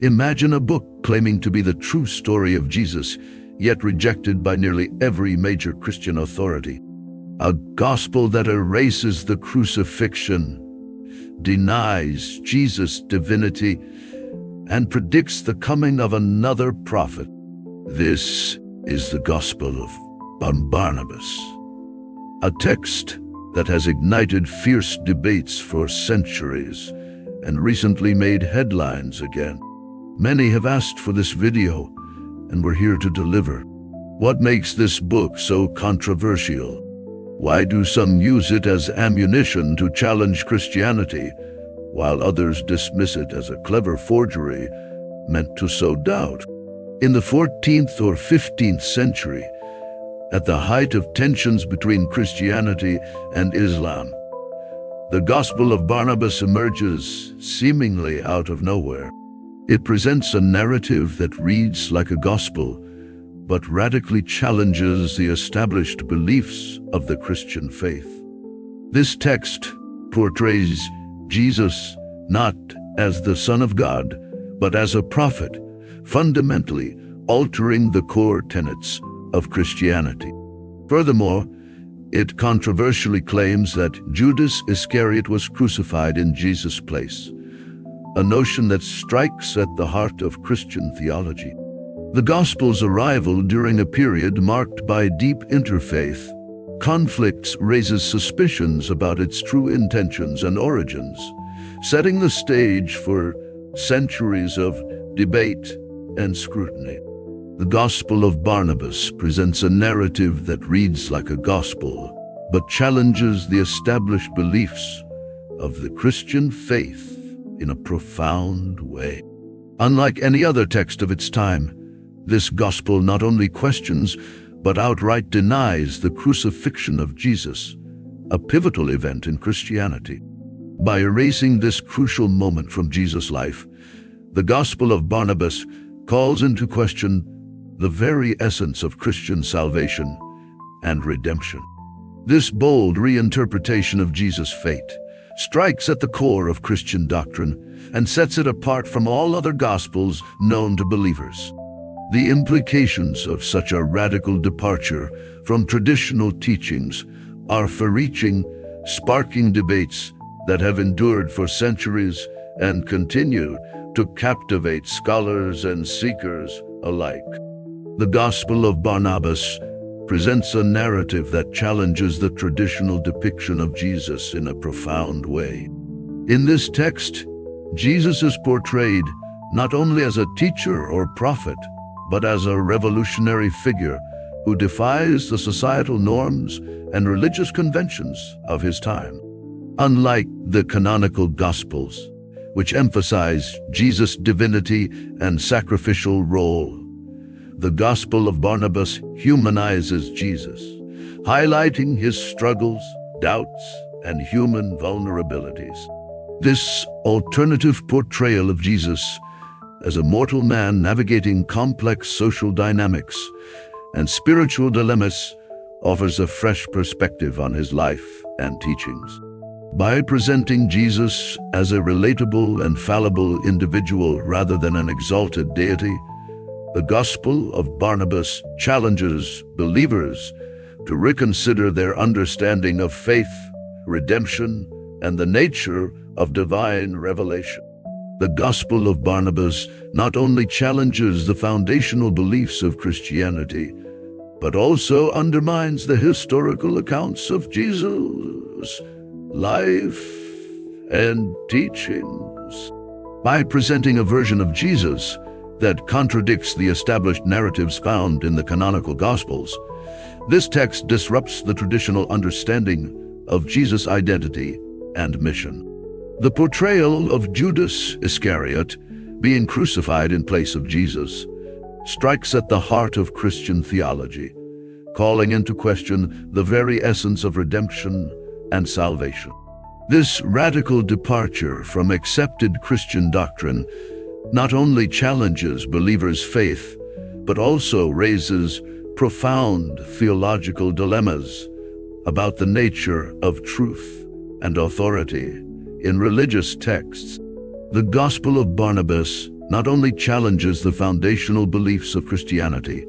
Imagine a book claiming to be the true story of Jesus, yet rejected by nearly every major Christian authority. A gospel that erases the crucifixion, denies Jesus' divinity, and predicts the coming of another prophet. This is the gospel of Barnabas, a text that has ignited fierce debates for centuries and recently made headlines again. Many have asked for this video, and we're here to deliver. What makes this book so controversial? Why do some use it as ammunition to challenge Christianity, while others dismiss it as a clever forgery meant to sow doubt? In the 14th or 15th century, at the height of tensions between Christianity and Islam, the Gospel of Barnabas emerges seemingly out of nowhere. It presents a narrative that reads like a gospel, but radically challenges the established beliefs of the Christian faith. This text portrays Jesus not as the Son of God, but as a prophet, fundamentally altering the core tenets of Christianity. Furthermore, it controversially claims that Judas Iscariot was crucified in Jesus' place, a notion that strikes at the heart of Christian theology. The Gospel's arrival during a period marked by deep interfaith conflicts raises suspicions about its true intentions and origins, setting the stage for centuries of debate and scrutiny. The Gospel of Barnabas presents a narrative that reads like a gospel, but challenges the established beliefs of the Christian faith in a profound way. Unlike any other text of its time, this gospel not only questions, but outright denies the crucifixion of Jesus, a pivotal event in Christianity. By erasing this crucial moment from Jesus' life, the Gospel of Barnabas calls into question the very essence of Christian salvation and redemption. This bold reinterpretation of Jesus' fate strikes at the core of Christian doctrine and sets it apart from all other gospels known to believers. The implications of such a radical departure from traditional teachings are far-reaching, sparking debates that have endured for centuries and continue to captivate scholars and seekers alike. The Gospel of Barnabas presents a narrative that challenges the traditional depiction of Jesus in a profound way. In this text, Jesus is portrayed not only as a teacher or prophet, but as a revolutionary figure who defies the societal norms and religious conventions of his time. Unlike the canonical Gospels, which emphasize Jesus' divinity and sacrificial role, the Gospel of Barnabas humanizes Jesus, highlighting his struggles, doubts, and human vulnerabilities. This alternative portrayal of Jesus as a mortal man navigating complex social dynamics and spiritual dilemmas offers a fresh perspective on his life and teachings. By presenting Jesus as a relatable and fallible individual rather than an exalted deity, the Gospel of Barnabas challenges believers to reconsider their understanding of faith, redemption, and the nature of divine revelation. The Gospel of Barnabas not only challenges the foundational beliefs of Christianity, but also undermines the historical accounts of Jesus' life and teachings. By presenting a version of Jesus that contradicts the established narratives found in the canonical Gospels, this text disrupts the traditional understanding of Jesus' identity and mission. The portrayal of Judas Iscariot being crucified in place of Jesus strikes at the heart of Christian theology, calling into question the very essence of redemption and salvation. This radical departure from accepted Christian doctrine not only challenges believers' faith, but also raises profound theological dilemmas about the nature of truth and authority in religious texts. The Gospel of Barnabas not only challenges the foundational beliefs of Christianity,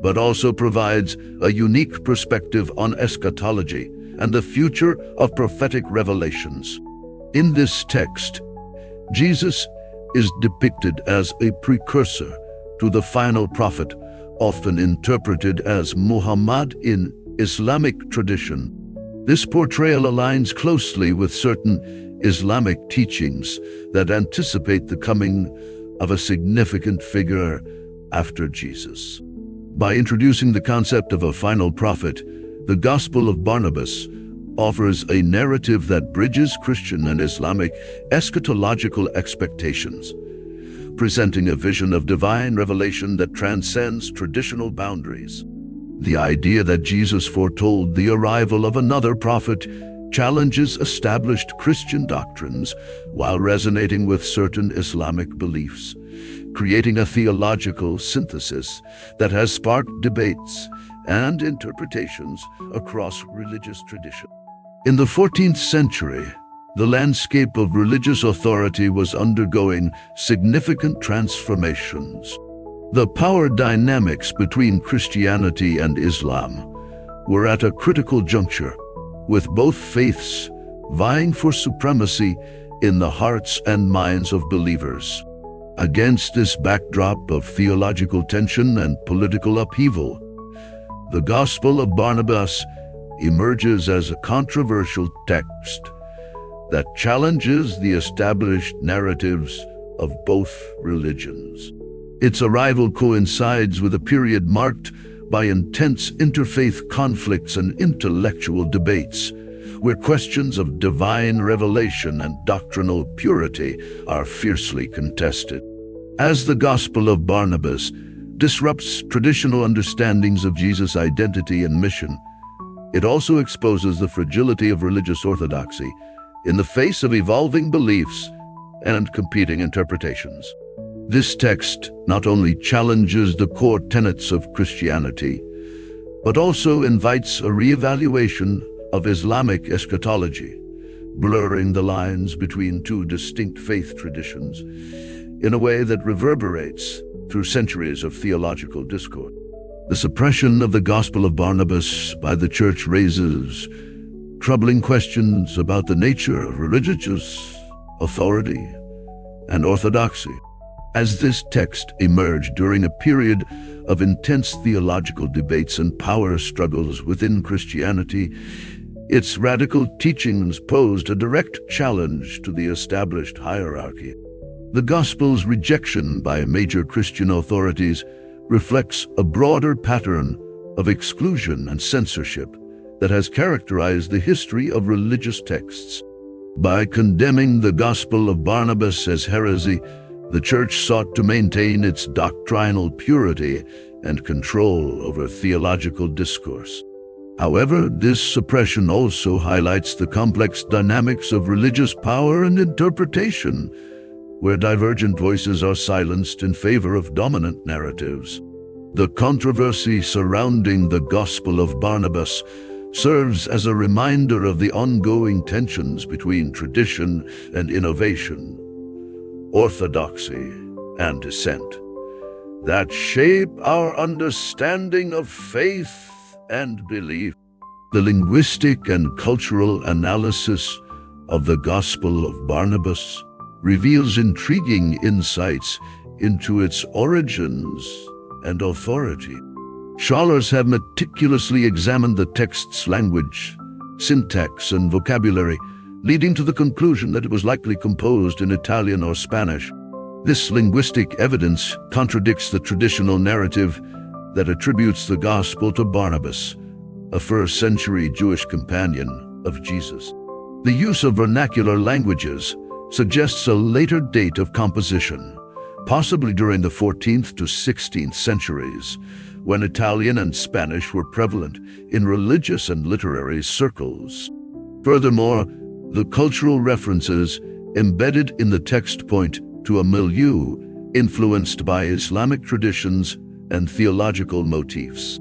but also provides a unique perspective on eschatology and the future of prophetic revelations. In this text, Jesus is depicted as a precursor to the final prophet, often interpreted as Muhammad in Islamic tradition. This portrayal aligns closely with certain Islamic teachings that anticipate the coming of a significant figure after Jesus. By introducing the concept of a final prophet, the Gospel of Barnabas offers a narrative that bridges Christian and Islamic eschatological expectations, presenting a vision of divine revelation that transcends traditional boundaries. The idea that Jesus foretold the arrival of another prophet challenges established Christian doctrines while resonating with certain Islamic beliefs, creating a theological synthesis that has sparked debates and interpretations across religious traditions. In the 14th century, the landscape of religious authority was undergoing significant transformations. The power dynamics between Christianity and Islam were at a critical juncture, with both faiths vying for supremacy in the hearts and minds of believers. Against this backdrop of theological tension and political upheaval, the Gospel of Barnabas emerges as a controversial text that challenges the established narratives of both religions. Its arrival coincides with a period marked by intense interfaith conflicts and intellectual debates, where questions of divine revelation and doctrinal purity are fiercely contested. As the Gospel of Barnabas disrupts traditional understandings of Jesus' identity and mission, it also exposes the fragility of religious orthodoxy in the face of evolving beliefs and competing interpretations. This text not only challenges the core tenets of Christianity, but also invites a reevaluation of Islamic eschatology, blurring the lines between two distinct faith traditions in a way that reverberates through centuries of theological discourse. The suppression of the Gospel of Barnabas by the Church raises troubling questions about the nature of religious authority and orthodoxy. As this text emerged during a period of intense theological debates and power struggles within Christianity, its radical teachings posed a direct challenge to the established hierarchy. The Gospel's rejection by major Christian authorities reflects a broader pattern of exclusion and censorship that has characterized the history of religious texts. By condemning the Gospel of Barnabas as heresy, the Church sought to maintain its doctrinal purity and control over theological discourse. However, this suppression also highlights the complex dynamics of religious power and interpretation, where divergent voices are silenced in favor of dominant narratives. The controversy surrounding the Gospel of Barnabas serves as a reminder of the ongoing tensions between tradition and innovation, orthodoxy and dissent, that shape our understanding of faith and belief. The linguistic and cultural analysis of the Gospel of Barnabas reveals intriguing insights into its origins and authority. Scholars have meticulously examined the text's language, syntax, and vocabulary, leading to the conclusion that it was likely composed in Italian or Spanish. This linguistic evidence contradicts the traditional narrative that attributes the Gospel to Barnabas, a first-century Jewish companion of Jesus. The use of vernacular languages suggests a later date of composition, possibly during the 14th to 16th centuries, when Italian and Spanish were prevalent in religious and literary circles. Furthermore, the cultural references embedded in the text point to a milieu influenced by Islamic traditions and theological motifs.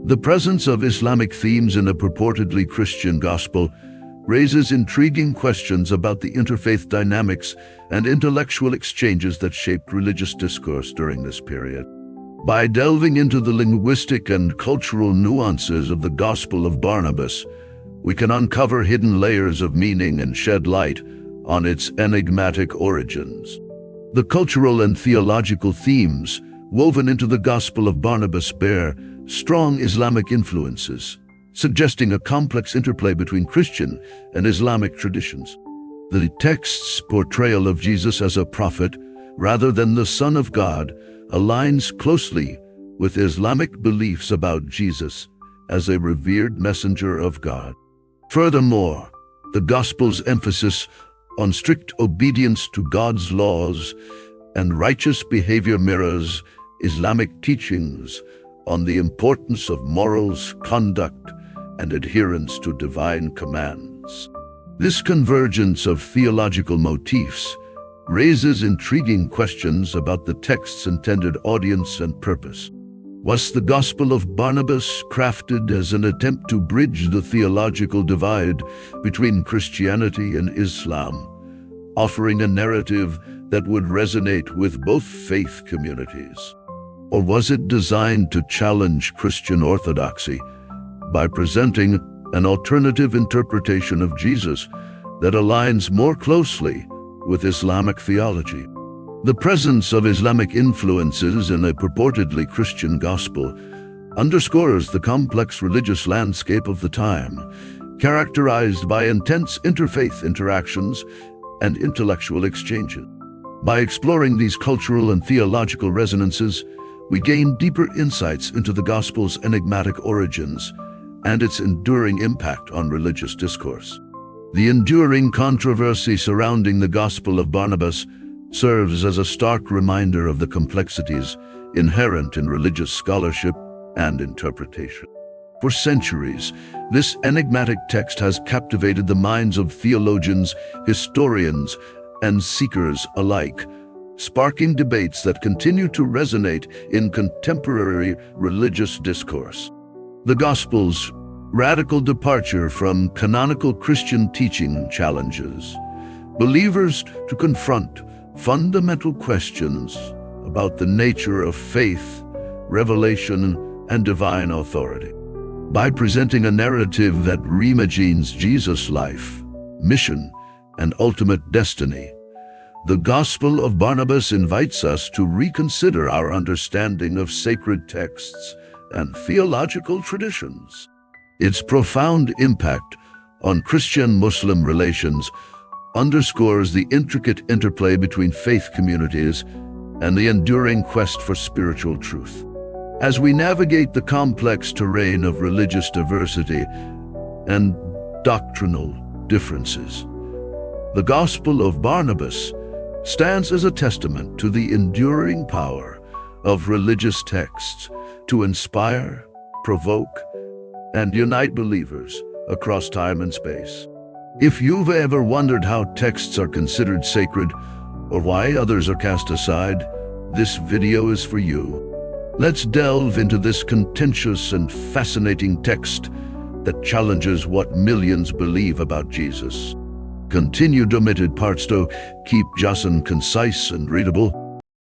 The presence of Islamic themes in a purportedly Christian gospel raises intriguing questions about the interfaith dynamics and intellectual exchanges that shaped religious discourse during this period. By delving into the linguistic and cultural nuances of the Gospel of Barnabas, we can uncover hidden layers of meaning and shed light on its enigmatic origins. The cultural and theological themes woven into the Gospel of Barnabas bear strong Islamic influences, suggesting a complex interplay between Christian and Islamic traditions. The text's portrayal of Jesus as a prophet, rather than the Son of God, aligns closely with Islamic beliefs about Jesus as a revered messenger of God. Furthermore, the Gospel's emphasis on strict obedience to God's laws and righteous behavior mirrors Islamic teachings on the importance of morals, conduct, and adherence to divine commands. This convergence of theological motifs raises intriguing questions about the text's intended audience and purpose. Was the Gospel of Barnabas crafted as an attempt to bridge the theological divide between Christianity and Islam, offering a narrative that would resonate with both faith communities? Or was it designed to challenge Christian orthodoxy by presenting an alternative interpretation of Jesus that aligns more closely with Islamic theology? The presence of Islamic influences in a purportedly Christian gospel underscores the complex religious landscape of the time, characterized by intense interfaith interactions and intellectual exchanges. By exploring these cultural and theological resonances, we gain deeper insights into the gospel's enigmatic origins and its enduring impact on religious discourse. The enduring controversy surrounding the Gospel of Barnabas serves as a stark reminder of the complexities inherent in religious scholarship and interpretation. For centuries, this enigmatic text has captivated the minds of theologians, historians, and seekers alike, sparking debates that continue to resonate in contemporary religious discourse. The Gospel's radical departure from canonical Christian teaching challenges believers to confront fundamental questions about the nature of faith, revelation, and divine authority. By presenting a narrative that reimagines Jesus' life, mission, and ultimate destiny, the Gospel of Barnabas invites us to reconsider our understanding of sacred texts and theological traditions. Its profound impact on Christian-Muslim relations underscores the intricate interplay between faith communities and the enduring quest for spiritual truth. As we navigate the complex terrain of religious diversity and doctrinal differences, the Gospel of Barnabas stands as a testament to the enduring power of religious texts to inspire, provoke, and unite believers across time and space. If you've ever wondered how texts are considered sacred or why others are cast aside, this video is for you. Let's delve into this contentious and fascinating text that challenges what millions believe about Jesus. Continued omitted parts to keep Jason concise and readable.